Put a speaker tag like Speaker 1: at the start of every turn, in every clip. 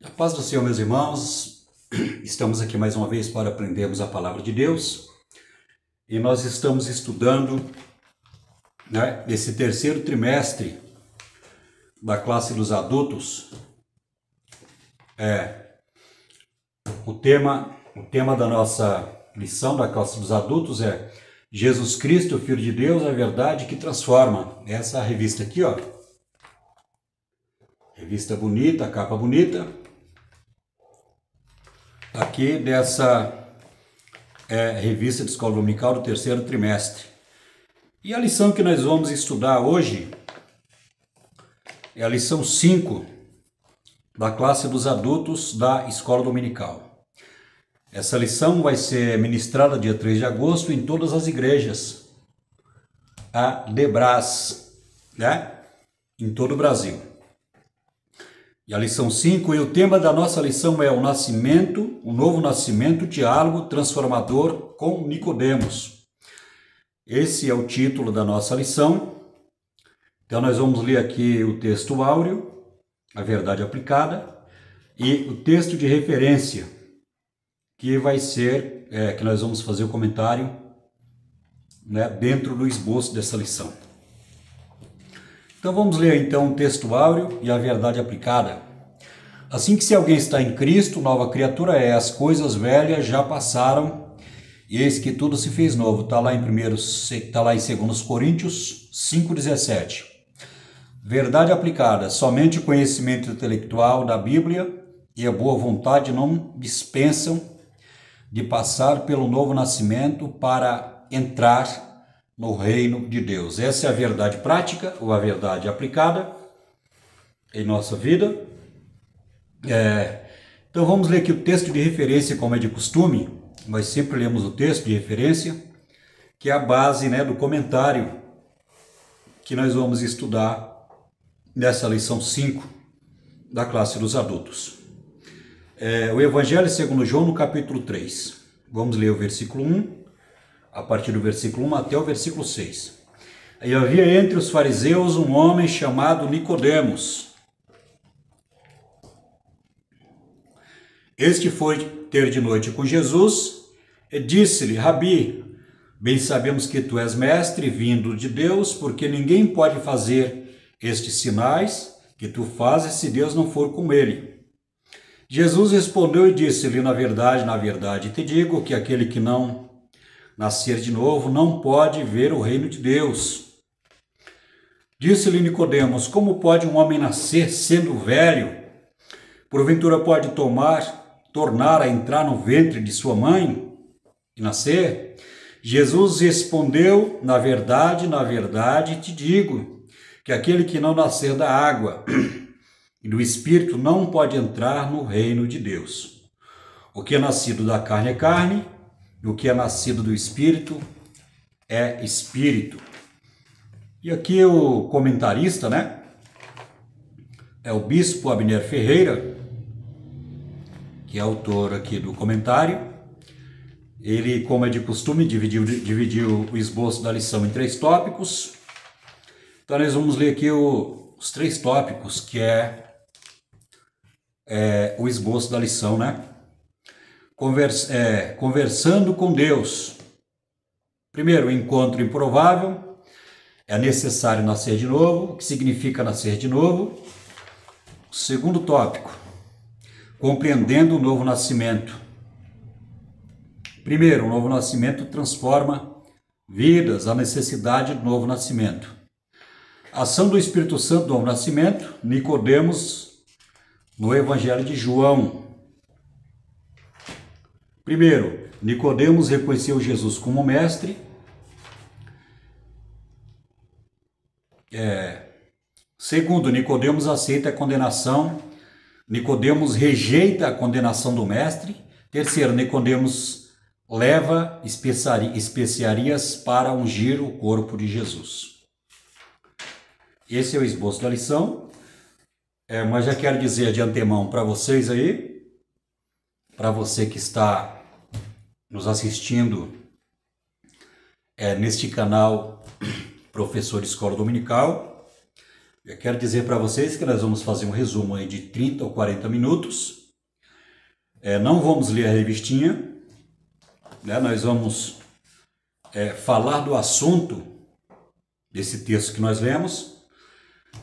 Speaker 1: A paz do Senhor, meus irmãos, estamos aqui mais uma vez para aprendermos a palavra de Deus e nós estamos estudando, esse terceiro trimestre da classe dos adultos. O tema da nossa lição da classe dos adultos é Jesus Cristo, Filho de Deus, a verdade que transforma. Essa revista aqui, ó. Revista bonita, capa bonita. Aqui dessa revista de escola dominical do terceiro trimestre. E a lição que nós vamos estudar hoje é a lição 5 da classe dos adultos da escola dominical. Essa lição vai ser ministrada dia 3 de agosto em todas as igrejas, a Debras, em todo o Brasil. E a lição 5, e o tema da nossa lição é o novo nascimento, diálogo transformador com Nicodemos. Esse é o título da nossa lição. Então nós vamos ler aqui o texto áureo, a verdade aplicada, e o texto de referência, que vai ser, que nós vamos fazer o comentário, dentro do esboço dessa lição. Então vamos ler então o texto áureo e a verdade aplicada. Assim que se alguém está em Cristo, nova criatura é, as coisas velhas já passaram, e eis que tudo se fez novo. Está lá em 2 Coríntios 5,17. Verdade aplicada. Somente o conhecimento intelectual da Bíblia e a boa vontade não dispensam de passar pelo novo nascimento para entrar no reino de Deus. Essa é a verdade prática, ou a verdade aplicada em nossa vida. Então vamos ler aqui o texto de referência, como é de costume. Nós sempre lemos o texto de referência, que é a base do comentário que nós vamos estudar nessa lição 5 da classe dos adultos. O Evangelho segundo João, no capítulo 3. Vamos ler o versículo 1, a partir do versículo 1 até o versículo 6. E havia entre os fariseus um homem chamado Nicodemos. Este foi ter de noite com Jesus e disse-lhe: Rabi, bem sabemos que tu és mestre vindo de Deus, porque ninguém pode fazer estes sinais que tu fazes se Deus não for com ele. Jesus respondeu e disse-lhe: na verdade te digo que aquele que não nascer de novo não pode ver o reino de Deus. Disse-lhe Nicodemos: como pode um homem nascer sendo velho? Porventura pode tornar a entrar no ventre de sua mãe e nascer? Jesus respondeu: na verdade te digo que aquele que não nascer da água e do Espírito não pode entrar no reino de Deus. O que é nascido da carne é carne, e o que é nascido do Espírito é Espírito. E aqui o comentarista, é o bispo Abner Ferreira, que é autor aqui do comentário. Ele, como é de costume, dividiu o esboço da lição em 3 tópicos. Então nós vamos ler aqui os 3 tópicos, que é o esboço da lição, Conversando com Deus. Primeiro, encontro improvável. É necessário nascer de novo. O que significa nascer de novo? Segundo tópico, compreendendo o novo nascimento. Primeiro, o novo nascimento transforma vidas, a necessidade do novo nascimento. Ação do Espírito Santo do novo nascimento. Nicodemos no Evangelho de João. Primeiro, Nicodemos reconheceu Jesus como mestre. Segundo, Nicodemos aceita a condenação. Nicodemos rejeita a condenação do mestre. Terceiro, Nicodemos leva especiarias para ungir o corpo de Jesus. Esse é o esboço da lição. Mas já quero dizer de antemão para vocês aí, para você que está nos assistindo neste canal Professor de Escola Dominical, Eu quero dizer para vocês que nós vamos fazer um resumo aí de 30 ou 40 minutos. Não vamos ler a revistinha, né? Nós vamos falar do assunto desse texto que nós lemos,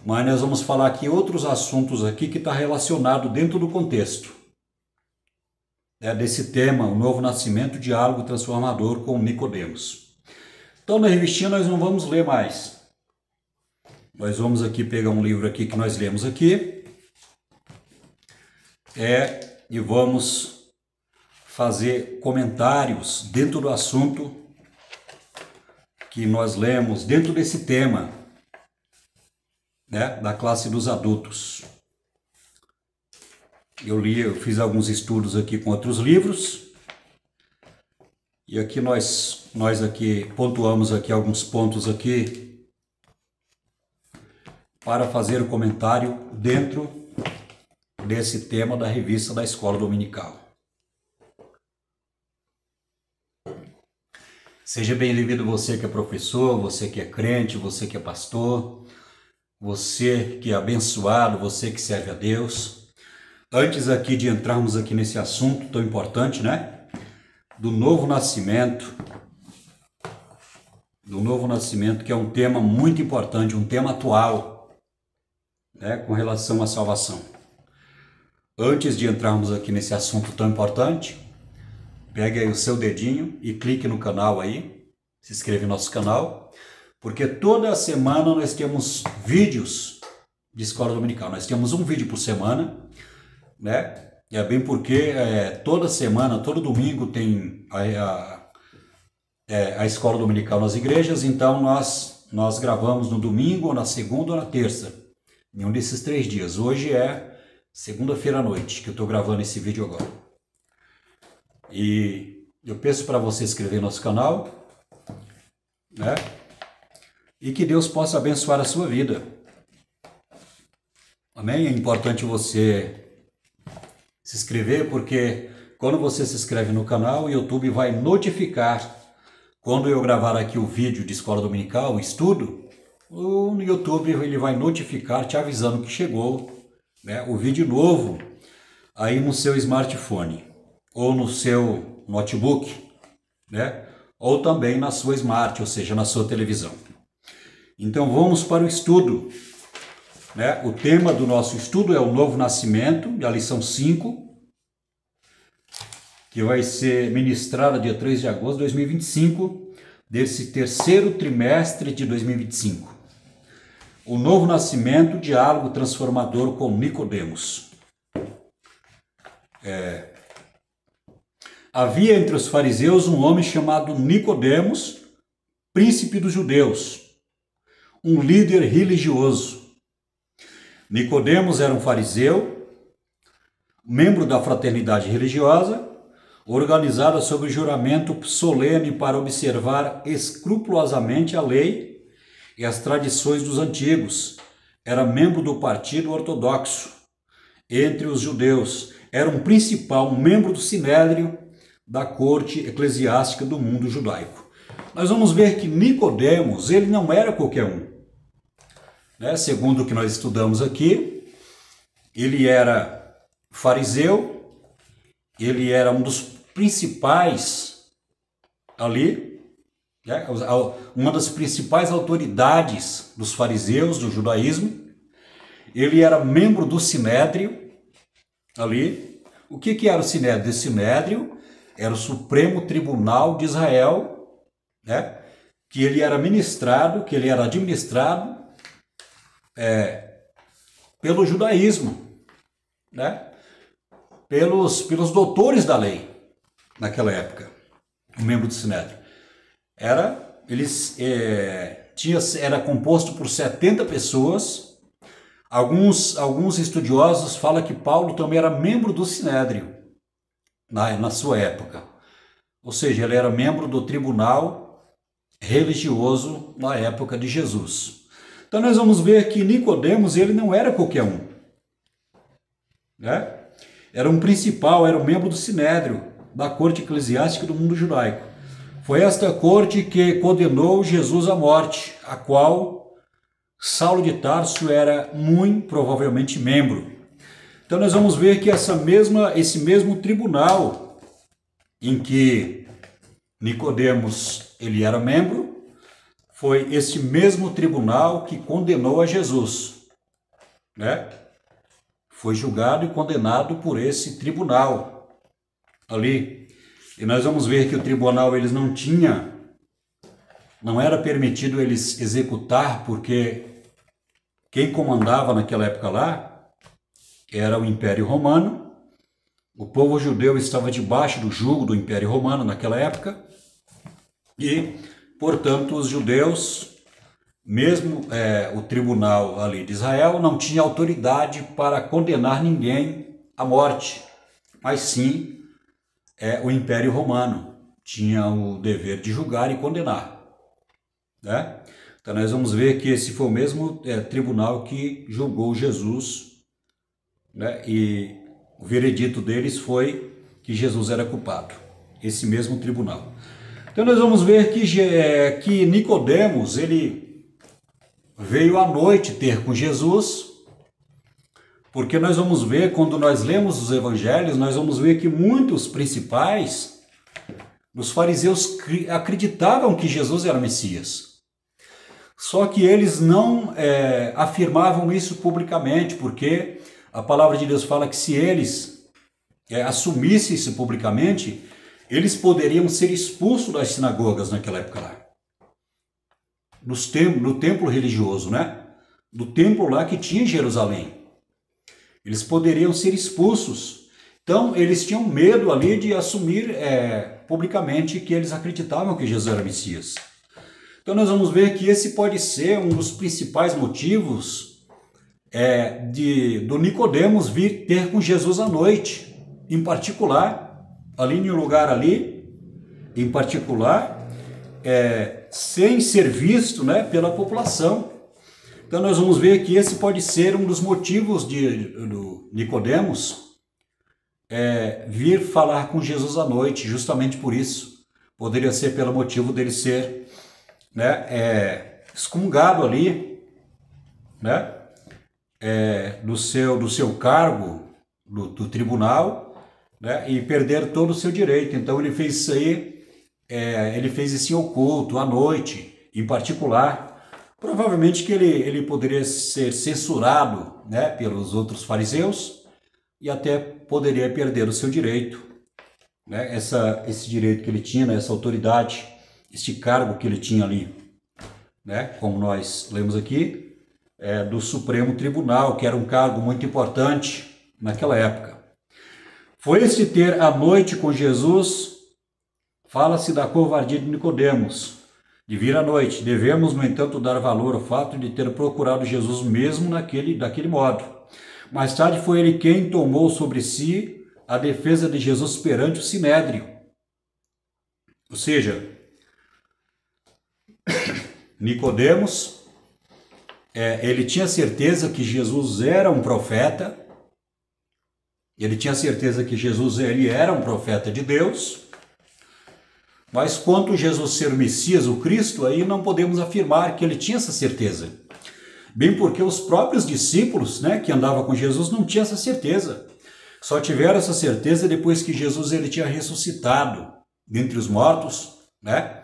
Speaker 1: mas nós vamos falar aqui outros assuntos aqui que está relacionado dentro do contexto desse tema, o novo nascimento, diálogo transformador com Nicodemos. Então na revistinha nós não vamos ler mais. Nós vamos aqui pegar um livro aqui que nós lemos aqui e vamos fazer comentários dentro do assunto que nós lemos, dentro desse tema, da classe dos adultos. Eu fiz alguns estudos aqui com outros livros e aqui nós aqui pontuamos aqui alguns pontos aqui para fazer o comentário dentro desse tema da revista da Escola Dominical. Seja bem-vindo você que é professor, você que é crente, você que é pastor, você que é abençoado, você que serve a Deus. Antes aqui de entrarmos aqui nesse assunto tão importante, do novo nascimento, que é um tema muito importante, um tema atual, com relação à salvação. Antes de entrarmos aqui nesse assunto tão importante, pegue aí o seu dedinho e clique no canal aí, se inscreva no nosso canal, porque toda semana nós temos vídeos de escola dominical. Nós temos um vídeo por semana, É bem porque toda semana, todo domingo tem a escola dominical nas igrejas, então nós gravamos no domingo, ou na segunda ou na terça, em um desses 3 dias. Hoje é segunda-feira à noite que eu estou gravando esse vídeo agora. E eu peço para você se inscrever no nosso canal, e que Deus possa abençoar a sua vida. Amém? É importante você se inscrever, porque quando você se inscreve no canal, o YouTube vai notificar quando eu gravar aqui o vídeo de escola dominical, o estudo, no YouTube ele vai notificar, te avisando que chegou o vídeo novo aí no seu smartphone, ou no seu notebook, ou também na sua smart, ou seja, na sua televisão. Então vamos para o estudo. O tema do nosso estudo é o novo nascimento, a lição 5, que vai ser ministrada dia 3 de agosto de 2025, desse terceiro trimestre de 2025. O novo nascimento, diálogo transformador com Nicodemos. Havia entre os fariseus um homem chamado Nicodemos, príncipe dos judeus, um líder religioso. Nicodemos era um fariseu, membro da fraternidade religiosa, organizada sob juramento solene para observar escrupulosamente a lei e as tradições dos antigos. Era membro do partido ortodoxo entre os judeus. Era um principal membro do sinédrio da corte eclesiástica do mundo judaico. Nós vamos ver que Nicodemos, ele não era qualquer um. Segundo o que nós estudamos aqui, ele era fariseu, ele era um dos principais ali, uma das principais autoridades dos fariseus, do judaísmo. Ele era membro do sinédrio ali. O que era o sinédrio? Esse sinédrio era o Supremo Tribunal de Israel, que ele era administrado pelo judaísmo, pelos doutores da lei naquela época. O membro do sinédrio era composto por 70 pessoas. Alguns estudiosos falam que Paulo também era membro do sinédrio na sua época, ou seja, ele era membro do tribunal religioso na época de Jesus. Então nós vamos ver que Nicodemos, ele não era qualquer um, Era um principal, era um membro do sinédrio da corte eclesiástica do mundo judaico. Foi esta corte que condenou Jesus à morte, a qual Saulo de Tarso era muito provavelmente membro. Então nós vamos ver que esse mesmo tribunal em que Nicodemos ele era membro, foi esse mesmo tribunal que condenou a Jesus, né? Foi julgado e condenado por esse tribunal ali. E nós vamos ver que o tribunal eles não era permitido eles executar, porque quem comandava naquela época lá era o Império Romano. O povo judeu estava debaixo do jugo do Império Romano naquela época. E, portanto, os judeus, mesmo o tribunal ali de Israel, não tinha autoridade para condenar ninguém à morte, mas sim o Império Romano tinha o dever de julgar e condenar, né? Então nós vamos ver que esse foi o mesmo tribunal que julgou Jesus, né? E o veredito deles foi que Jesus era culpado, esse mesmo tribunal. Então nós vamos ver que Nicodemos, ele veio à noite ter com Jesus, porque nós vamos ver, quando nós lemos os evangelhos, nós vamos ver que muitos principais dos fariseus acreditavam que Jesus era Messias. Só que eles não afirmavam isso publicamente, porque a palavra de Deus fala que se eles assumissem isso publicamente, eles poderiam ser expulsos das sinagogas naquela época lá. No templo religioso, né? Do templo lá que tinha em Jerusalém. Eles poderiam ser expulsos. Então, eles tinham medo ali de assumir publicamente que eles acreditavam que Jesus era Messias. Então, nós vamos ver que esse pode ser um dos principais motivos do Nicodemos vir ter com Jesus à noite. Em particular, ali em um lugar ali, em particular, sem ser visto, né, pela população. Então nós vamos ver que esse pode ser um dos motivos do Nicodemos vir falar com Jesus à noite, justamente por isso. Poderia ser pelo motivo dele ser, né, excomungado ali, né, do seu cargo, do tribunal, né, e perder todo o seu direito. Então ele fez isso aí, ele fez isso em oculto, à noite, em particular. Provavelmente que ele poderia ser censurado, né, pelos outros fariseus e até poderia perder o seu direito, né, esse direito que ele tinha, né, essa autoridade, este cargo que ele tinha ali, né, como nós lemos aqui, do Supremo Tribunal, que era um cargo muito importante naquela época. Foi este ter à noite com Jesus, fala-se da covardia de Nicodemos, de vir à noite. Devemos, no entanto, dar valor ao fato de ter procurado Jesus mesmo daquele modo. Mais tarde foi ele quem tomou sobre si a defesa de Jesus perante o Sinédrio. Ou seja, Nicodemos, ele tinha certeza que Jesus era um profeta, ele tinha certeza que Jesus ele era um profeta de Deus, mas quanto Jesus ser o Messias, o Cristo, aí não podemos afirmar que ele tinha essa certeza. Bem porque os próprios discípulos, né, que andavam com Jesus não tinham essa certeza. Só tiveram essa certeza depois que Jesus ele tinha ressuscitado dentre os mortos, né?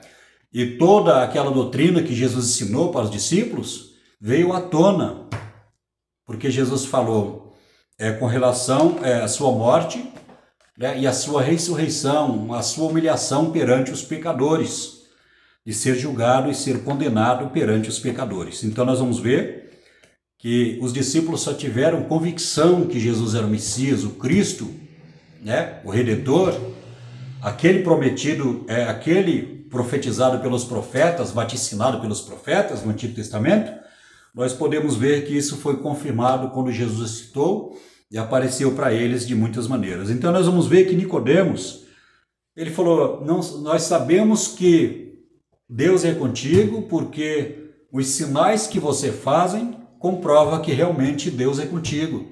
Speaker 1: E toda aquela doutrina que Jesus ensinou para os discípulos veio à tona, porque Jesus falou com relação à sua morte, né, e a sua ressurreição, a sua humilhação perante os pecadores, de ser julgado e ser condenado perante os pecadores. Então nós vamos ver que os discípulos só tiveram convicção que Jesus era o Messias, o Cristo, né, o Redentor, aquele prometido, aquele profetizado pelos profetas, vaticinado pelos profetas no Antigo Testamento. Nós podemos ver que isso foi confirmado quando Jesus ressuscitou e apareceu para eles de muitas maneiras. Então nós vamos ver que Nicodemos, ele falou, nós sabemos que Deus é contigo porque os sinais que você fazem comprova que realmente Deus é contigo.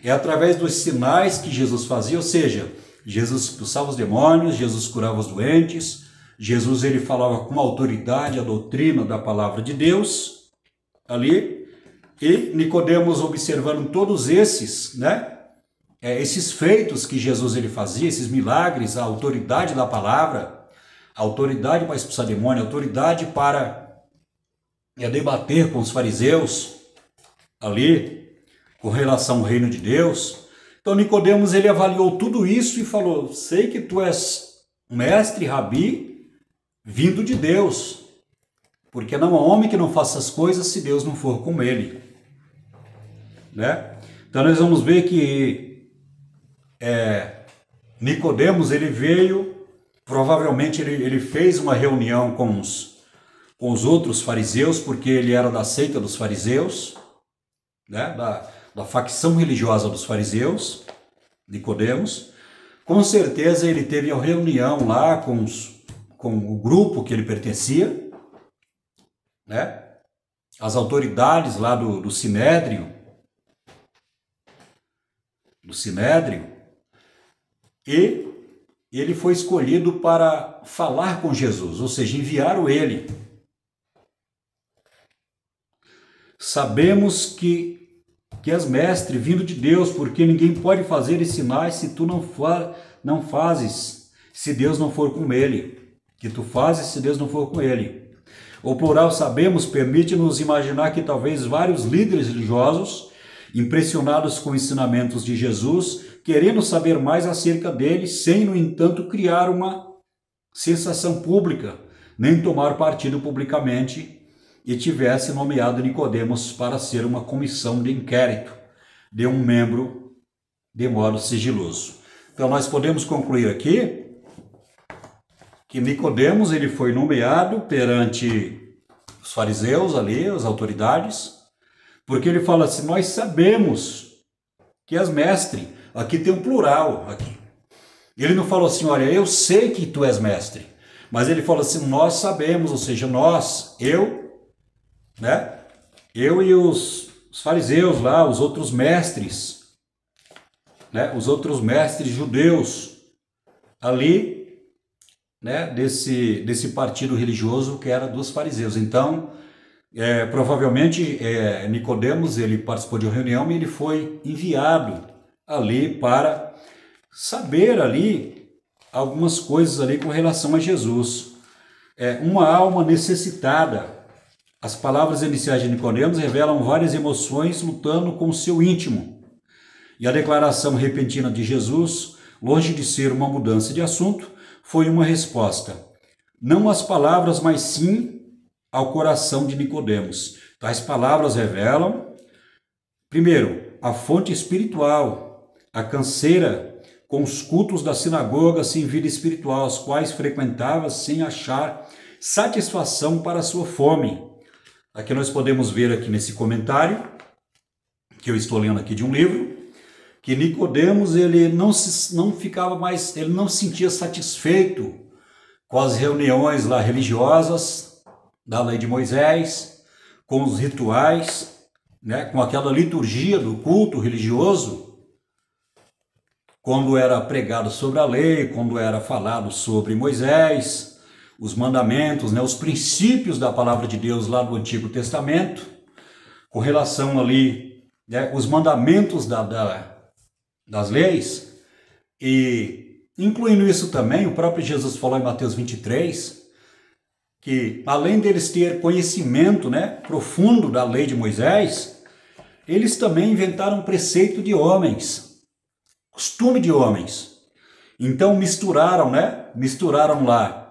Speaker 1: É através dos sinais que Jesus fazia, ou seja, Jesus expulsava os demônios, Jesus curava os doentes, Jesus ele falava com autoridade a doutrina da palavra de Deus ali, E Nicodemos, observando todos esses, né, esses feitos que Jesus ele fazia, esses milagres, a autoridade da palavra, a autoridade para expulsar demônio, a autoridade para debater com os fariseus ali, com relação ao reino de Deus. Então Nicodemos ele avaliou tudo isso e falou: sei que tu és mestre, rabi, vindo de Deus, porque não há homem que não faça as coisas se Deus não for com ele, né? Então nós vamos ver que Nicodemos ele veio, provavelmente ele fez uma reunião com os outros fariseus, porque ele era da seita dos fariseus, né? Da facção religiosa dos fariseus, Nicodemos. Com certeza ele teve a reunião lá com o grupo que ele pertencia, né? As autoridades lá do Sinédrio, e ele foi escolhido para falar com Jesus, ou seja, enviaram ele. Sabemos que és mestre vindo de Deus, porque ninguém pode fazer esses sinais se tu não fazes, se Deus não for com ele. Que tu fazes se Deus não for com ele. O plural sabemos permite-nos imaginar que talvez vários líderes religiosos, impressionados com os ensinamentos de Jesus, querendo saber mais acerca dele, sem, no entanto, criar uma sensação pública, nem tomar partido publicamente, e tivesse nomeado Nicodemos para ser uma comissão de inquérito de um membro de modo sigiloso. Então nós podemos concluir aqui que Nicodemos ele foi nomeado perante os fariseus ali, as autoridades, porque ele fala assim: nós sabemos que és mestre. Aqui tem um plural aqui. Ele não falou assim: olha, eu sei que tu és mestre, mas ele falou assim: nós sabemos, ou seja, nós, né? Eu e os fariseus lá, os outros mestres, né? Os outros mestres judeus ali, né? Desse partido religioso que era dos fariseus. Então, provavelmente Nicodemos ele participou de uma reunião e ele foi enviado ali para saber ali algumas coisas ali com relação a Jesus. Uma alma necessitada. As palavras iniciais de Nicodemos revelam várias emoções lutando com o seu íntimo. E a declaração repentina de Jesus, longe de ser uma mudança de assunto, foi uma resposta. Não às palavras, mas sim ao coração de Nicodemos. Tais palavras revelam, primeiro, a fonte espiritual, a canseira com os cultos da sinagoga sem vida espiritual, os quais frequentava sem achar satisfação para a sua fome. Aqui nós podemos ver aqui nesse comentário, que eu estou lendo aqui de um livro, que Nicodemos ele não ficava mais, ele não se sentia satisfeito com as reuniões lá religiosas da lei de Moisés, com os rituais, né, com aquela liturgia do culto religioso, quando era pregado sobre a lei, quando era falado sobre Moisés, os mandamentos, né, os princípios da palavra de Deus lá do Antigo Testamento, com relação ali, né, os mandamentos das leis, e incluindo isso também, o próprio Jesus falou em Mateus 23, que além deles ter conhecimento, né, profundo da lei de Moisés, eles também inventaram um preceito de homens, costume de homens. Então misturaram lá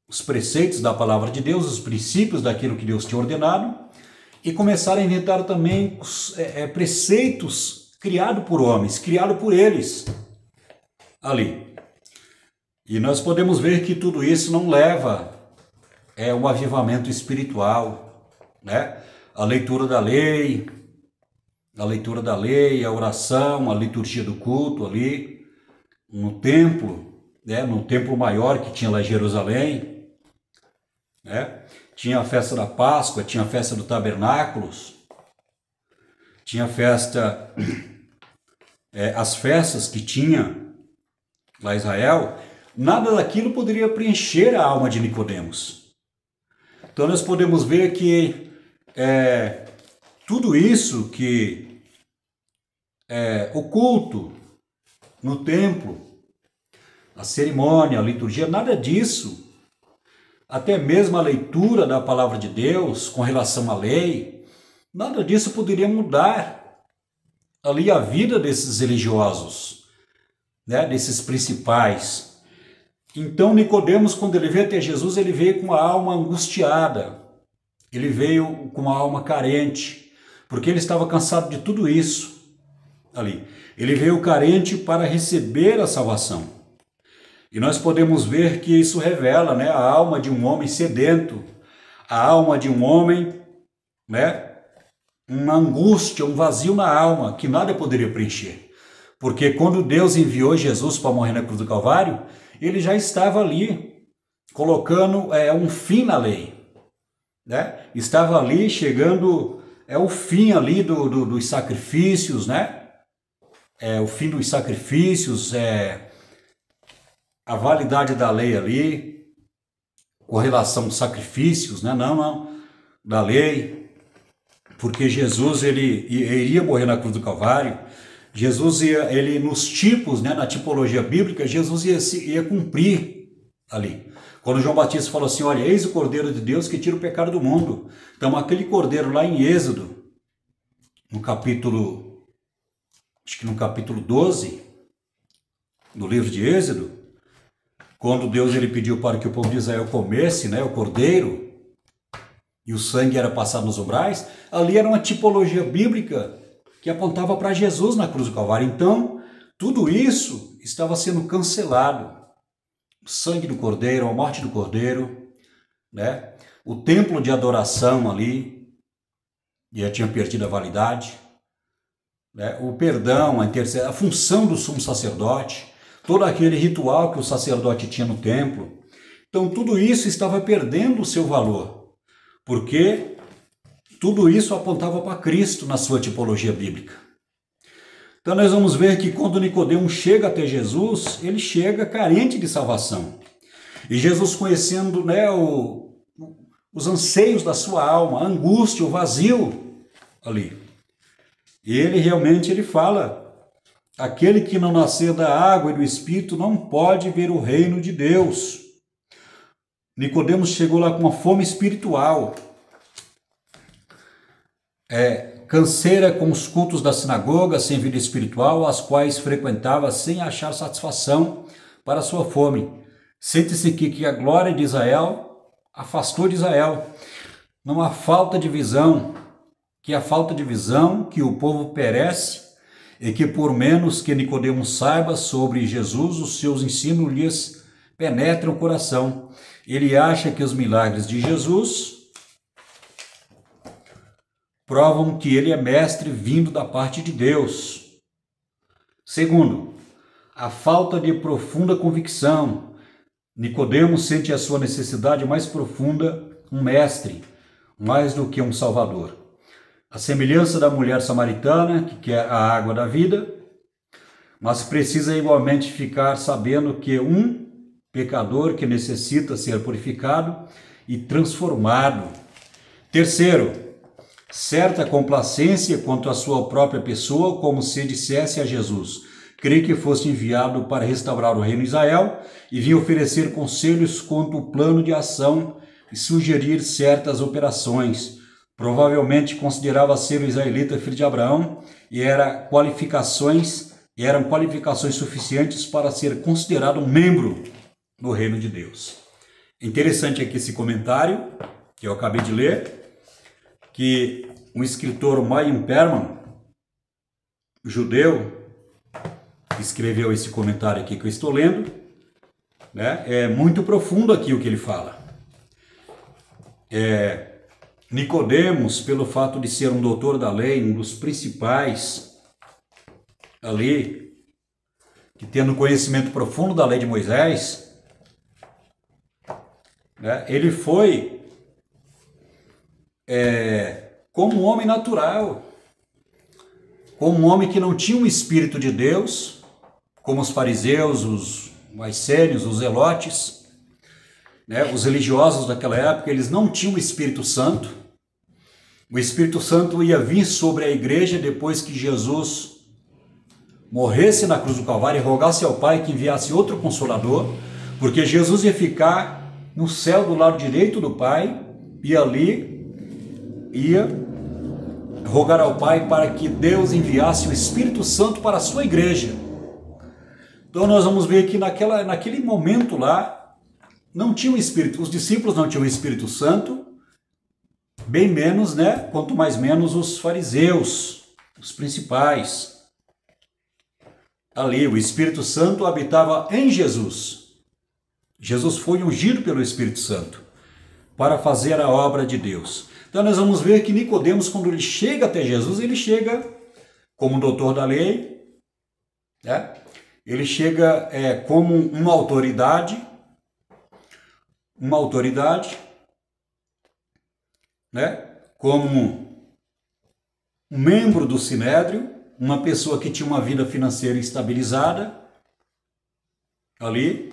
Speaker 1: os preceitos da palavra de Deus, os princípios daquilo que Deus tinha ordenado, e começaram a inventar também os preceitos criados por homens, criados por eles ali. E nós podemos ver que tudo isso não leva um avivamento espiritual, né? A leitura da lei, a oração, a liturgia do culto ali, no templo, né? No templo maior que tinha lá em Jerusalém, né? Tinha a festa da Páscoa, tinha a festa do Tabernáculos, tinha a festa, as festas que tinha lá em Israel. Nada daquilo poderia preencher a alma de Nicodemos. Então nós podemos ver que tudo isso que o culto no templo, a cerimônia, a liturgia, nada disso, até mesmo a leitura da palavra de Deus com relação à lei, nada disso poderia mudar ali a vida desses religiosos, né, desses principais. Então Nicodemos, quando ele veio até Jesus, ele veio com a alma angustiada, ele veio com a alma carente, porque ele estava cansado de tudo isso ali. Ele veio carente para receber a salvação. E nós podemos ver que isso revela, né, a alma de um homem sedento, a alma de um homem, né, uma angústia, um vazio na alma que nada poderia preencher. Porque quando Deus enviou Jesus para morrer na cruz do Calvário, ele já estava ali colocando um fim na lei, né? Estava ali chegando o fim ali dos sacrifícios, né? O fim dos sacrifícios, a validade da lei ali, com relação aos sacrifícios, né? Não, da lei, porque Jesus ele iria morrer na cruz do Calvário. Jesus ele nos tipos, né? Na tipologia bíblica, Jesus ia cumprir ali. Quando João Batista falou assim, olha, eis o Cordeiro de Deus que tira o pecado do mundo. Então aquele Cordeiro lá em Êxodo, no capítulo 12, do livro de Êxodo, quando Deus ele pediu para que o povo de Israel comesse, né, o cordeiro, e o sangue era passado nos umbrais, ali era uma tipologia bíblica que apontava para Jesus na cruz do Calvário. Então, tudo isso estava sendo cancelado. O sangue do cordeiro, a morte do cordeiro, né, o templo de adoração ali, já tinha perdido a validade, né, o perdão, a função do sumo sacerdote, todo aquele ritual que o sacerdote tinha no templo. Então tudo isso estava perdendo o seu valor, porque tudo isso apontava para Cristo na sua tipologia bíblica. Então nós vamos ver que quando Nicodemos chega até Jesus, ele chega carente de salvação. E Jesus, conhecendo, né, os anseios da sua alma, a angústia, o vazio ali, e ele fala: aquele que não nascer da água e do Espírito não pode ver o reino de Deus. Nicodemos chegou lá com uma fome espiritual, canseira com os cultos da sinagoga, sem vida espiritual, as quais frequentava sem achar satisfação para a sua fome. Sente-se que a glória de Israel afastou de Israel. Não há falta de visão, que a falta de visão, que o povo perece, e que por menos que Nicodemos saiba sobre Jesus, os seus ensinos lhes penetram o coração. Ele acha que os milagres de Jesus provam que ele é mestre vindo da parte de Deus. Segundo, a falta de profunda convicção. Nicodemos sente a sua necessidade mais profunda, um mestre, mais do que um salvador. A semelhança da mulher samaritana, que quer a água da vida, mas precisa igualmente ficar sabendo que um pecador que necessita ser purificado e transformado. Terceiro, certa complacência quanto à sua própria pessoa, como se dissesse a Jesus: creio que foste enviado para restaurar o reino de Israel e vim oferecer conselhos quanto ao plano de ação e sugerir certas operações. Provavelmente considerava ser o israelita filho de Abraão e eram qualificações suficientes para ser considerado um membro no reino de Deus. Interessante aqui esse comentário que eu acabei de ler, que um escritor, Meyer Perman, judeu, escreveu esse comentário aqui que eu estou lendo, né? É muito profundo aqui o que ele fala. Nicodemos, pelo fato de ser um doutor da lei, um dos principais ali, que tendo conhecimento profundo da lei de Moisés, né, ele foi como um homem natural, como um homem que não tinha um espírito de Deus, como os fariseus, os essênios, os zelotes, né, os religiosos daquela época, eles não tinham o Espírito Santo. O Espírito Santo ia vir sobre a igreja depois que Jesus morresse na cruz do Calvário e rogasse ao Pai que enviasse outro Consolador, porque Jesus ia ficar no céu do lado direito do Pai e ali ia rogar ao Pai para que Deus enviasse o Espírito Santo para a sua igreja. Então nós vamos ver que naquele momento lá, não tinha o Espírito, os discípulos não tinham o Espírito Santo, bem menos, né? Quanto mais menos os fariseus, os principais. Ali, o Espírito Santo habitava em Jesus. Jesus foi ungido pelo Espírito Santo para fazer a obra de Deus. Então nós vamos ver que Nicodemos, quando ele chega até Jesus, ele chega como doutor da lei, né? Ele chega como uma autoridade, né? Como um membro do Sinédrio, uma pessoa que tinha uma vida financeira estabilizada ali.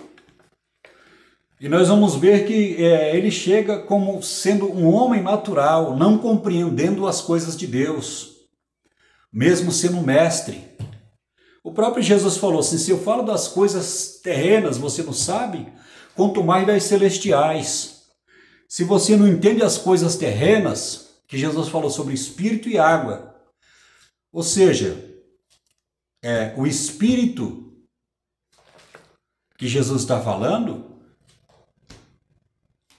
Speaker 1: E nós vamos ver que ele chega como sendo um homem natural, não compreendendo as coisas de Deus, mesmo sendo mestre. O próprio Jesus falou assim, se eu falo das coisas terrenas, você não sabe, quanto mais das celestiais. Se você não entende as coisas terrenas, que Jesus falou sobre espírito e água, ou seja, o espírito que Jesus está falando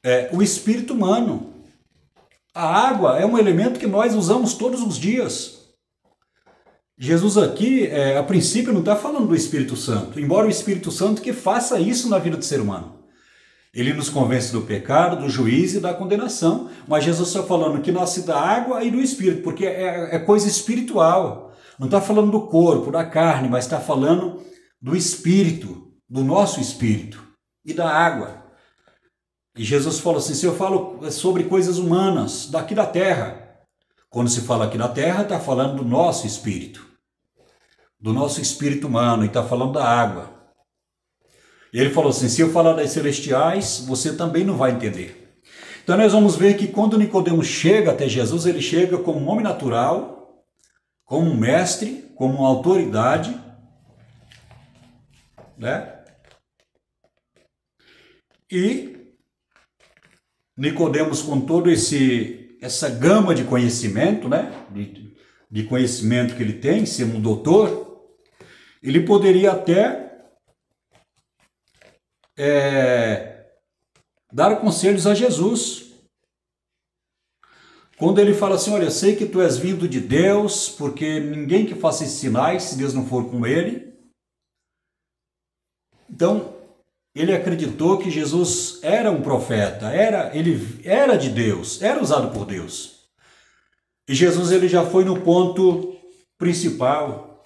Speaker 1: é o espírito humano. A água é um elemento que nós usamos todos os dias. Jesus aqui, a princípio, não está falando do Espírito Santo, embora o Espírito Santo que faça isso na vida do ser humano. Ele nos convence do pecado, do juízo e da condenação, mas Jesus está falando que nasce da água e do Espírito, porque é coisa espiritual. Não está falando do corpo, da carne, mas está falando do Espírito, do nosso Espírito e da água. E Jesus falou assim, se eu falo sobre coisas humanas, daqui da terra, quando se fala aqui da terra, está falando do nosso espírito humano, e está falando da água. E ele falou assim, se eu falar das celestiais, você também não vai entender. Então nós vamos ver que quando Nicodemos chega até Jesus, ele chega como um homem natural, como um mestre, como uma autoridade, né? E Nicodemos, com todo essa gama de conhecimento, né? De conhecimento que ele tem, ser um doutor, ele poderia até dar conselhos a Jesus. Quando ele fala assim, olha, eu sei que tu és vindo de Deus, porque ninguém que faça esses sinais, se Deus não for com ele. Então, ele acreditou que Jesus era um profeta, ele era de Deus, era usado por Deus. E Jesus ele já foi no ponto principal,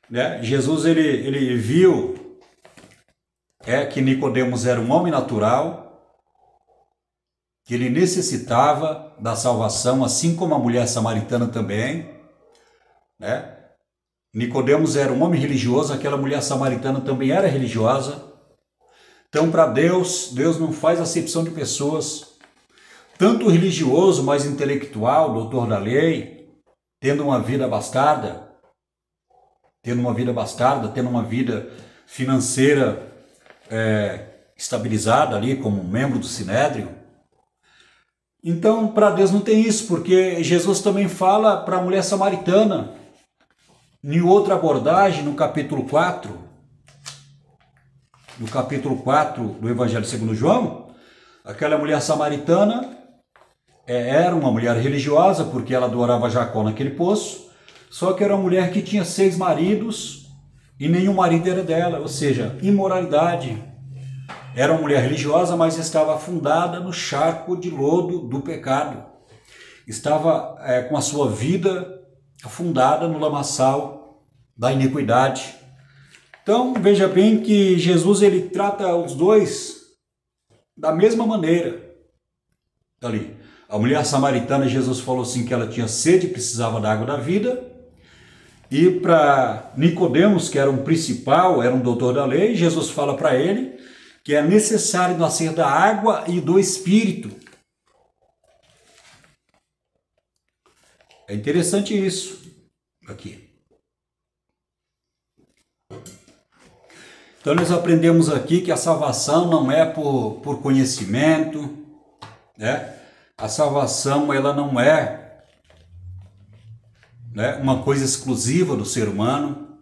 Speaker 1: né? Jesus ele viu que Nicodemos era um homem natural, que ele necessitava da salvação, assim como a mulher samaritana também, né? Nicodemos era um homem religioso, aquela mulher samaritana também era religiosa. Então, para Deus não faz acepção de pessoas. Tanto o religioso, mais intelectual, doutor da lei, tendo uma vida bastarda, tendo uma vida financeira estabilizada ali, como membro do Sinédrio. Então, para Deus não tem isso, porque Jesus também fala para a mulher samaritana, em outra abordagem, no capítulo 4, do Evangelho segundo João, aquela mulher samaritana era uma mulher religiosa, porque ela adorava Jacó naquele poço, só que era uma mulher que tinha 6 maridos e nenhum marido era dela, ou seja, imoralidade. Era uma mulher religiosa, mas estava afundada no charco de lodo do pecado. Estava com a sua vida afundada no lamaçal da iniquidade. Então, veja bem que Jesus ele trata os dois da mesma maneira. Ali, a mulher samaritana, Jesus falou assim que ela tinha sede e precisava da água da vida. E para Nicodemos, que era um principal, era um doutor da lei, Jesus fala para ele que é necessário nascer da água e do Espírito. É interessante isso aqui. Então nós aprendemos aqui que a salvação não é por conhecimento, né? A salvação ela não é, né, uma coisa exclusiva do ser humano.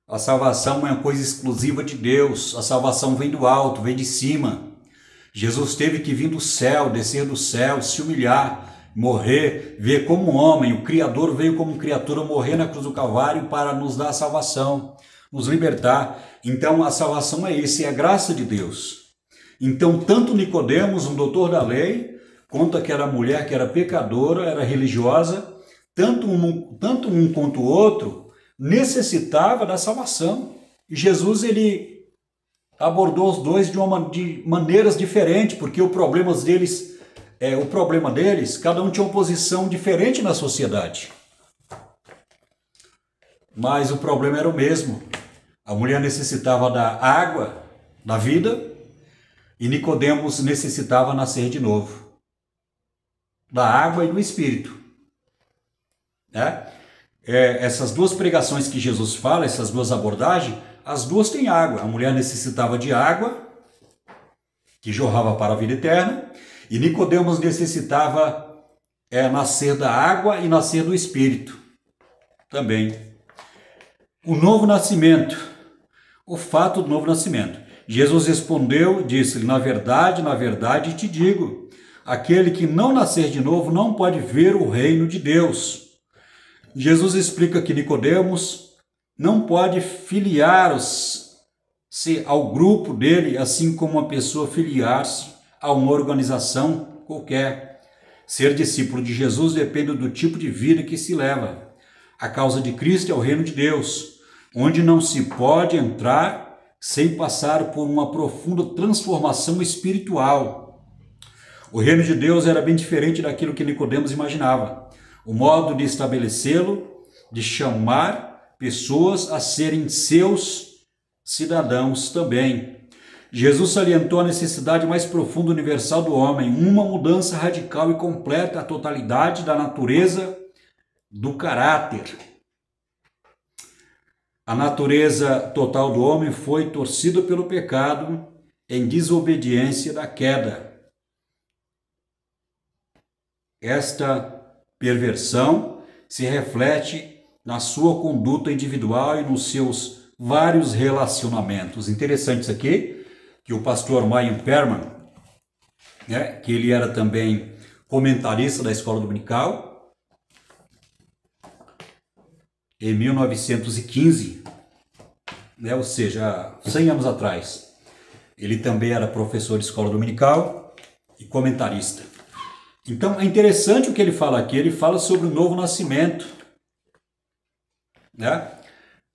Speaker 1: A salvação é uma coisa exclusiva de Deus. A salvação vem do alto, vem de cima. Jesus teve que vir do céu, descer do céu, se humilhar, morrer, ver como homem. O Criador veio como criatura morrer na cruz do Calvário para nos dar a salvação, nos libertar. Então a salvação é isso, é a graça de Deus. Então tanto Nicodemos, um doutor da lei, quanto aquela mulher que era pecadora, era religiosa, tanto um quanto o outro necessitava da salvação. E Jesus ele abordou os dois de maneiras diferentes, porque o problema deles, cada um tinha uma posição diferente na sociedade. Mas o problema era o mesmo. A mulher necessitava da água, da vida, e Nicodemos necessitava nascer de novo. Da água e do Espírito. Né? Essas duas pregações que Jesus fala, essas duas abordagens, as duas têm água. A mulher necessitava de água, que jorrava para a vida eterna, e Nicodemos necessitava nascer da água e nascer do Espírito também. O novo nascimento, o fato do novo nascimento. Jesus respondeu, disse-lhe, na verdade te digo, aquele que não nascer de novo não pode ver o reino de Deus. Jesus explica que Nicodemos não pode filiar-se ao grupo dele, assim como uma pessoa filiar-se a uma organização qualquer. Ser discípulo de Jesus depende do tipo de vida que se leva. A causa de Cristo é o reino de Deus, onde não se pode entrar sem passar por uma profunda transformação espiritual. O reino de Deus era bem diferente daquilo que Nicodemos imaginava. O modo de estabelecê-lo, de chamar pessoas a serem seus cidadãos também. Jesus salientou a necessidade mais profunda e universal do homem, uma mudança radical e completa, a totalidade da natureza, do caráter. A natureza total do homem foi torcida pelo pecado em desobediência da queda. Esta perversão se reflete na sua conduta individual e nos seus vários relacionamentos. Interessante isso aqui, que o pastor Mayan Perman, né, que ele era também comentarista da Escola Dominical, em 1915, né, ou seja, 100 anos atrás, ele também era professor de escola dominical e comentarista. Então é interessante o que ele fala aqui, ele fala sobre o novo nascimento, né?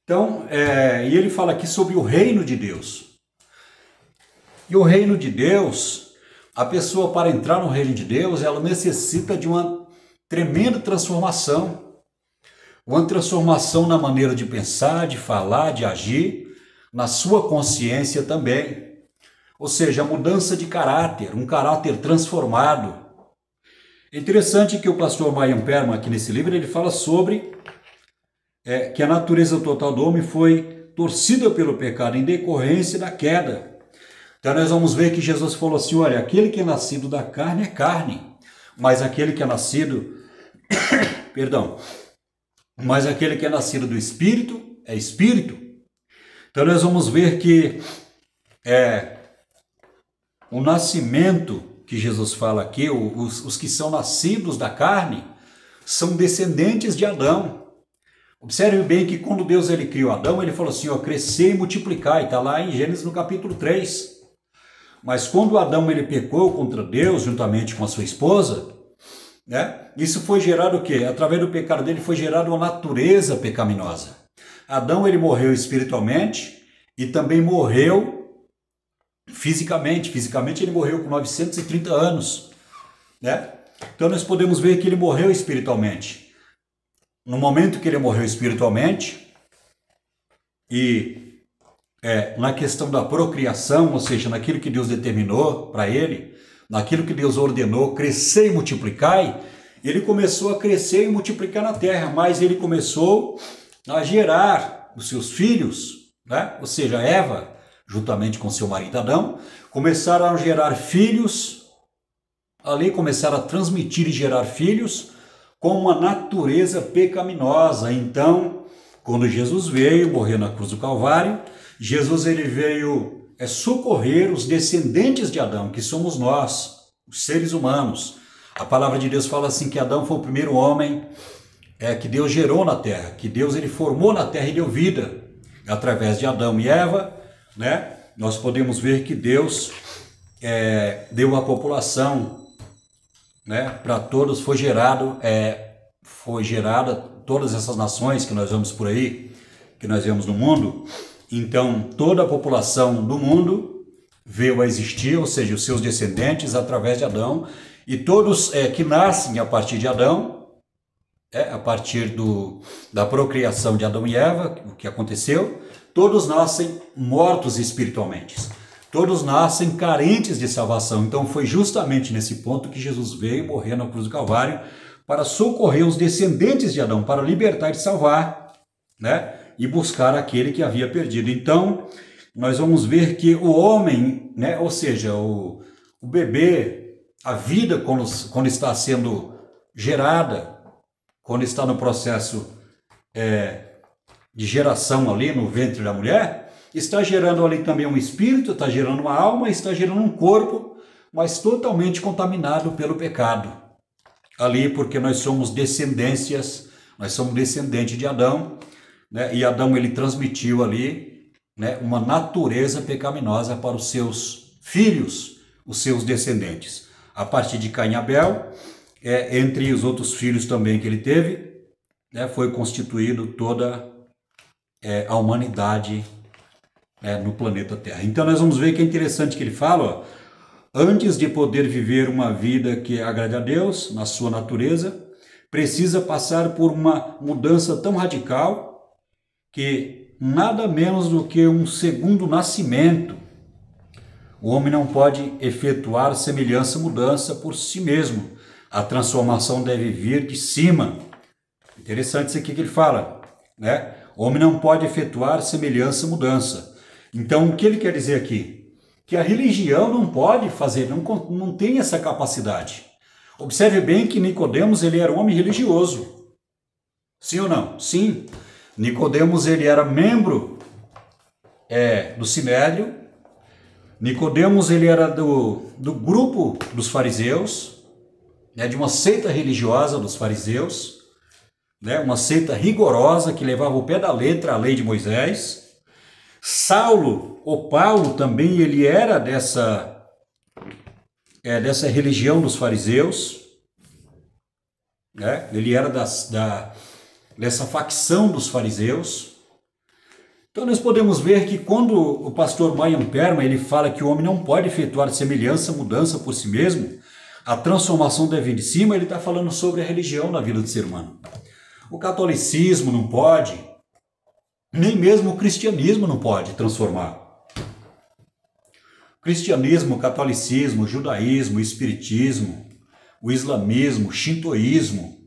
Speaker 1: Então, e ele fala aqui sobre o reino de Deus. E o reino de Deus, a pessoa para entrar no reino de Deus, ela necessita de uma tremenda transformação. Uma transformação na maneira de pensar, de falar, de agir, na sua consciência também. Ou seja, a mudança de caráter, um caráter transformado. É interessante que o pastor Mayan Perman, aqui nesse livro, ele fala sobre que a natureza total do homem foi torcida pelo pecado em decorrência da queda. Então nós vamos ver que Jesus falou assim, olha, aquele que é nascido da carne é carne, mas aquele que é nascido, mas aquele que é nascido do Espírito é Espírito. Então nós vamos ver que o nascimento que Jesus fala aqui, os que são nascidos da carne, são descendentes de Adão. Observe bem que quando Deus ele criou Adão, ele falou assim, ó, crescer e multiplicar, está lá em Gênesis no capítulo 3. Mas quando Adão ele pecou contra Deus, juntamente com a sua esposa, né? Isso foi gerado o quê? Através do pecado dele foi gerada uma natureza pecaminosa. Adão ele morreu espiritualmente e também morreu fisicamente. Fisicamente ele morreu com 930 anos. Né? Então nós podemos ver que ele morreu espiritualmente. No momento que ele morreu espiritualmente e na questão da procriação, ou seja, naquilo que Deus determinou para ele, naquilo que Deus ordenou, crescer e multiplicai, ele começou a crescer e multiplicar na terra, mas ele começou a gerar os seus filhos, né? Ou seja, Eva, juntamente com seu marido Adão, começaram a gerar filhos, ali começaram a transmitir e gerar filhos com uma natureza pecaminosa. Então, quando Jesus veio morrer na cruz do Calvário, Jesus ele veio socorrer os descendentes de Adão, que somos nós, os seres humanos. A palavra de Deus fala assim que Adão foi o primeiro homem que Deus gerou na terra, que Deus ele formou na terra e deu vida. Através de Adão e Eva, né, nós podemos ver que Deus deu a população, né, para todos, foi gerada todas essas nações que nós vemos por aí, que nós vemos no mundo. Então, toda a população do mundo veio a existir, ou seja, os seus descendentes através de Adão, e todos que nascem a partir de Adão, a partir da procriação de Adão e Eva, o que aconteceu, todos nascem mortos espiritualmente, todos nascem carentes de salvação. Então foi justamente nesse ponto que Jesus veio morrer na cruz do Calvário para socorrer os descendentes de Adão, para libertar e salvar, né? E buscar aquele que havia perdido. Então, nós vamos ver que o homem, né, ou seja, o bebê, a vida quando está sendo gerada, quando está no processo de geração ali no ventre da mulher, está gerando ali também um espírito, está gerando uma alma, está gerando um corpo, mas totalmente contaminado pelo pecado. Ali porque nós somos descendentes de Adão, né? E Adão ele transmitiu ali, né, uma natureza pecaminosa para os seus filhos, os seus descendentes. A partir de Caim e Abel, entre os outros filhos também que ele teve, né, foi constituído toda a humanidade no planeta Terra. Então nós vamos ver que é interessante que ele fala, antes de poder viver uma vida que agrade a Deus, na sua natureza, precisa passar por uma mudança tão radical que nada menos do que um segundo nascimento. O homem não pode efetuar semelhança mudança por si mesmo. A transformação deve vir de cima. Interessante isso aqui que ele fala, né? O homem não pode efetuar semelhança mudança. Então, o que ele quer dizer aqui? Que a religião não pode fazer, não tem essa capacidade. Observe bem que Nicodemos ele era um homem religioso. Sim ou não? Sim. Nicodemos ele era membro do Sinédrio. Nicodemos ele era do grupo dos fariseus, né, de uma seita religiosa dos fariseus, né, uma seita rigorosa que levava ao pé da letra a lei de Moisés. Saulo, ou Paulo também, ele era dessa religião dos fariseus, né? Ele era dessa facção dos fariseus. Então nós podemos ver que quando o pastor Meyer Perman ele fala que o homem não pode efetuar semelhança, mudança por si mesmo, a transformação deve vir de cima, ele está falando sobre a religião na vida do ser humano. O catolicismo não pode, nem mesmo o cristianismo não pode transformar. Cristianismo, catolicismo, judaísmo, espiritismo, o islamismo, o shintoísmo,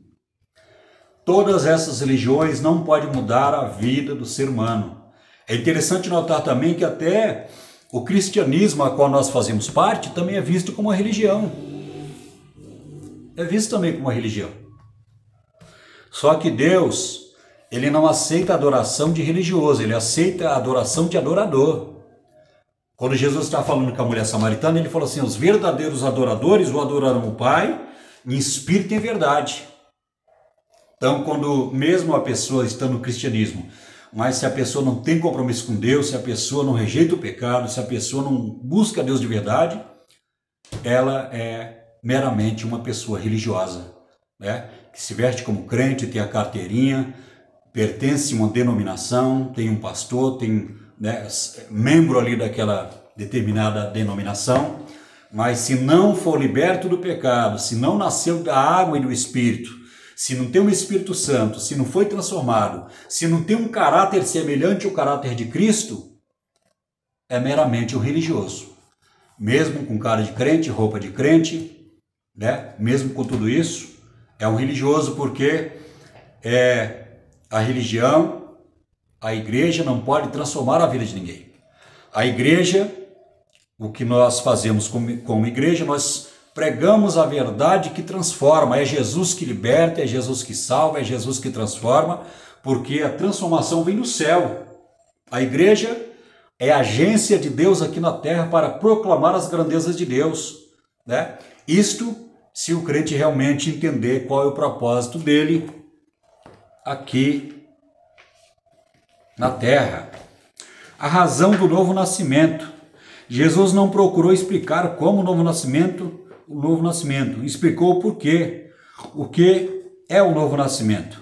Speaker 1: todas essas religiões não podem mudar a vida do ser humano. É interessante notar também que até o cristianismo a qual nós fazemos parte também é visto como uma religião. É visto também como uma religião. Só que Deus, ele não aceita a adoração de religioso, ele aceita a adoração de adorador. Quando Jesus está falando com a mulher samaritana, ele falou assim, os verdadeiros adoradores o adorarão o Pai em espírito e em verdade. Então, quando mesmo a pessoa está no cristianismo, mas se a pessoa não tem compromisso com Deus, se a pessoa não rejeita o pecado, se a pessoa não busca Deus de verdade, ela é meramente uma pessoa religiosa, né? Que se veste como crente, tem a carteirinha, pertence a uma denominação, tem um pastor, tem, né, membro ali daquela determinada denominação, mas se não for liberto do pecado, se não nasceu da água e do Espírito, se não tem o Espírito Santo, se não foi transformado, se não tem um caráter semelhante ao caráter de Cristo, é meramente um religioso. Mesmo com cara de crente, roupa de crente, né? Mesmo com tudo isso, É um religioso porque a religião, a igreja não pode transformar a vida de ninguém. A igreja, o que nós fazemos como igreja, nós pregamos a verdade que transforma. É Jesus que liberta, é Jesus que salva, é Jesus que transforma, porque a transformação vem do céu. A igreja é a agência de Deus aqui na terra para proclamar as grandezas de Deus, né? Isto se o crente realmente entender qual é o propósito dele aqui na terra. A razão do novo nascimento. Jesus não procurou explicar como o novo nascimento, explicou o porquê. O que é o novo nascimento?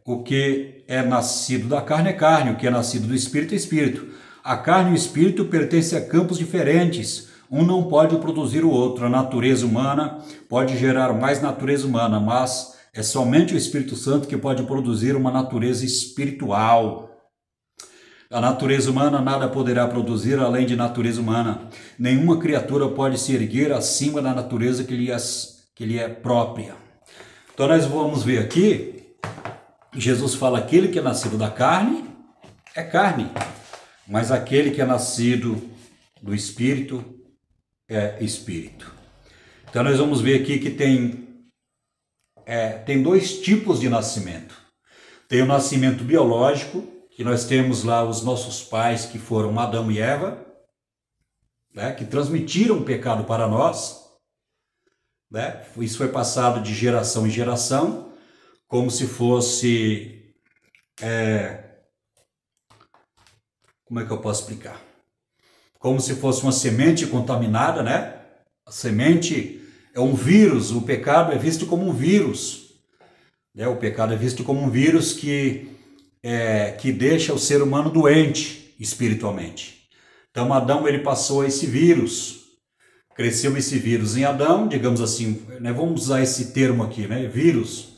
Speaker 1: O que é nascido da carne é carne, o que é nascido do espírito é espírito. A carne e o espírito pertencem a campos diferentes. Um não pode produzir o outro. A natureza humana pode gerar mais natureza humana, mas é somente o Espírito Santo que pode produzir uma natureza espiritual. A natureza humana nada poderá produzir além de natureza humana. Nenhuma criatura pode se erguer acima da natureza que lhe é própria. Então nós vamos ver aqui, Jesus fala: aquele que é nascido da carne é carne, mas aquele que é nascido do Espírito é Espírito. Então nós vamos ver aqui que tem dois tipos de nascimento. Tem o nascimento biológico, que nós temos lá os nossos pais que foram Adão e Eva, né, que transmitiram o pecado para nós, né? Isso foi passado de geração em geração, como se fosse... como é que eu posso explicar? Como se fosse uma semente contaminada, né? A semente é um vírus, o pecado é visto como um vírus, né? O pecado é visto como um vírus que deixa o ser humano doente espiritualmente. Então Adão, ele passou esse vírus, cresceu esse vírus em Adão, digamos assim, né? Vamos usar esse termo aqui, né? Vírus,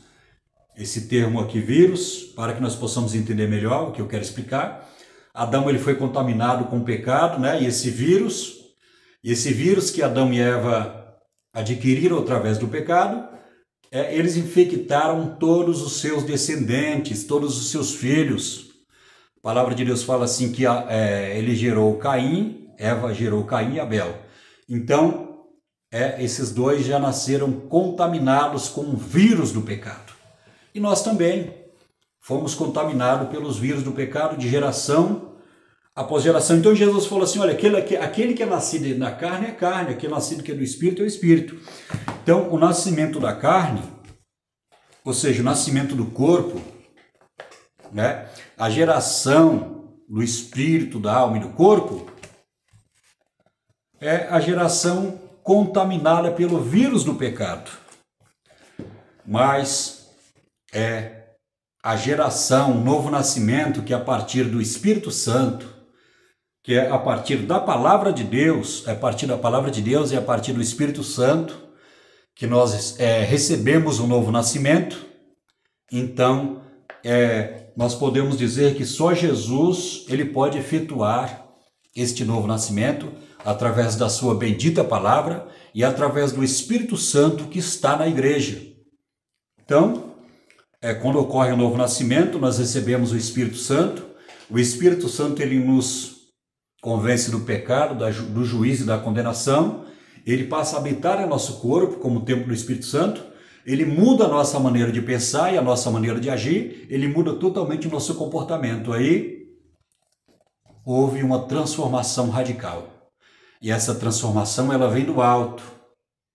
Speaker 1: esse termo aqui, vírus, para que nós possamos entender melhor o que eu quero explicar. Adão, ele foi contaminado com o pecado, né? E esse vírus que Adão e Eva adquiriram através do pecado, eles infectaram todos os seus descendentes, todos os seus filhos. A palavra de Deus fala assim que ele gerou Caim, Eva gerou Caim e Abel. Então, esses dois já nasceram contaminados com o vírus do pecado. E nós também fomos contaminados pelos vírus do pecado de geração após geração. Então Jesus falou assim: olha, aquele que é nascido da carne é carne, aquele nascido que é do espírito é o espírito. Então o nascimento da carne, ou seja, o nascimento do corpo, né, a geração do espírito, da alma e do corpo, é a geração contaminada pelo vírus do pecado. Mas a geração, o novo nascimento, que é a partir do Espírito Santo, que é a partir da palavra de Deus, é a partir da palavra de Deus e a partir do Espírito Santo, que nós recebemos o novo nascimento. Então, nós podemos dizer que só Jesus, ele pode efetuar este novo nascimento através da sua bendita palavra e através do Espírito Santo que está na igreja. Então, quando ocorre o novo nascimento, nós recebemos o Espírito Santo. O Espírito Santo, ele nos convence do pecado, do juízo e da condenação. Ele passa a habitar em nosso corpo como templo do Espírito Santo. Ele muda a nossa maneira de pensar e a nossa maneira de agir. Ele muda totalmente o nosso comportamento. Aí houve uma transformação radical. E essa transformação, ela vem do alto,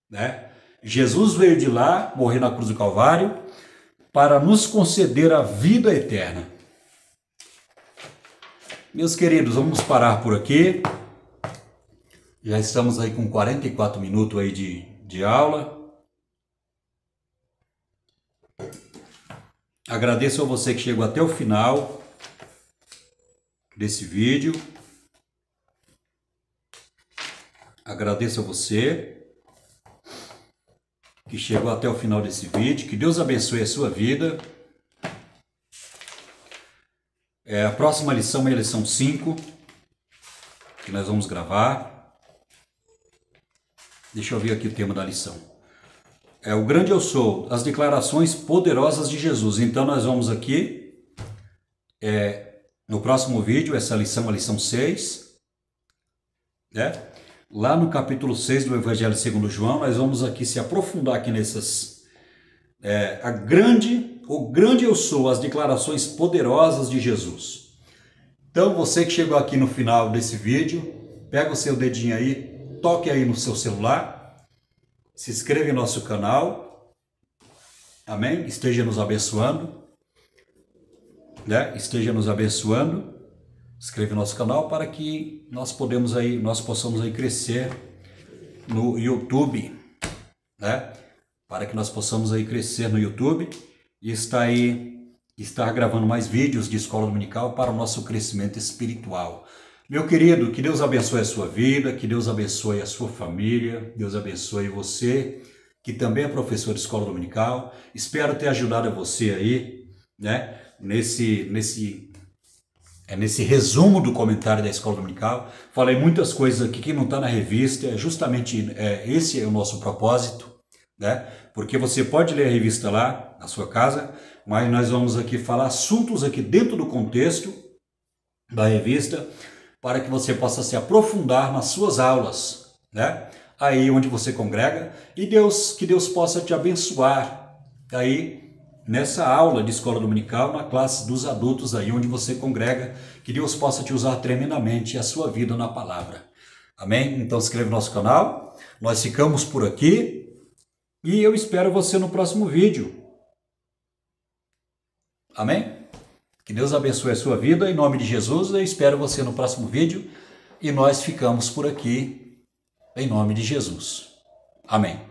Speaker 1: né? Jesus veio de lá, morrer na cruz do Calvário, para nos conceder a vida eterna. Meus queridos, vamos parar por aqui. Já estamos aí com 44 minutos aí de aula. Agradeço a você que chegou até o final desse vídeo. Agradeço a você que chegou até o final desse vídeo. Que Deus abençoe a sua vida. A próxima lição é a lição 5, que nós vamos gravar. Deixa eu ver aqui o tema da lição. o grande eu sou, as declarações poderosas de Jesus. Então nós vamos aqui, no próximo vídeo, essa lição, a lição 6, né? Lá no capítulo 6 do Evangelho segundo João, nós vamos aqui se aprofundar aqui nessas, o grande eu sou, as declarações poderosas de Jesus. Então você que chegou aqui no final desse vídeo, pega o seu dedinho aí, toque aí no seu celular, se inscreva em nosso canal, amém? Esteja nos abençoando, né? Esteja nos abençoando, inscreva no nosso canal para que nós possamos aí crescer no YouTube, né? Para que nós possamos aí crescer no YouTube e estar gravando mais vídeos de escola dominical para o nosso crescimento espiritual. Meu querido, que Deus abençoe a sua vida, que Deus abençoe a sua família, Deus abençoe você, que também é professor de escola dominical. Espero ter ajudado a você aí, né? Nesse resumo do comentário da escola dominical. Falei muitas coisas aqui que não está na revista, justamente esse é o nosso propósito, né? Porque você pode ler a revista lá na sua casa, mas nós vamos aqui falar assuntos aqui dentro do contexto da revista, para que você possa se aprofundar nas suas aulas, né? Aí onde você congrega, e que Deus possa te abençoar aí nessa aula de escola dominical, na classe dos adultos aí onde você congrega, que Deus possa te usar tremendamente a sua vida na palavra. Amém? Então se inscreva no nosso canal, nós ficamos por aqui e eu espero você no próximo vídeo. Amém? Que Deus abençoe a sua vida, em nome de Jesus, eu espero você no próximo vídeo e nós ficamos por aqui, em nome de Jesus. Amém.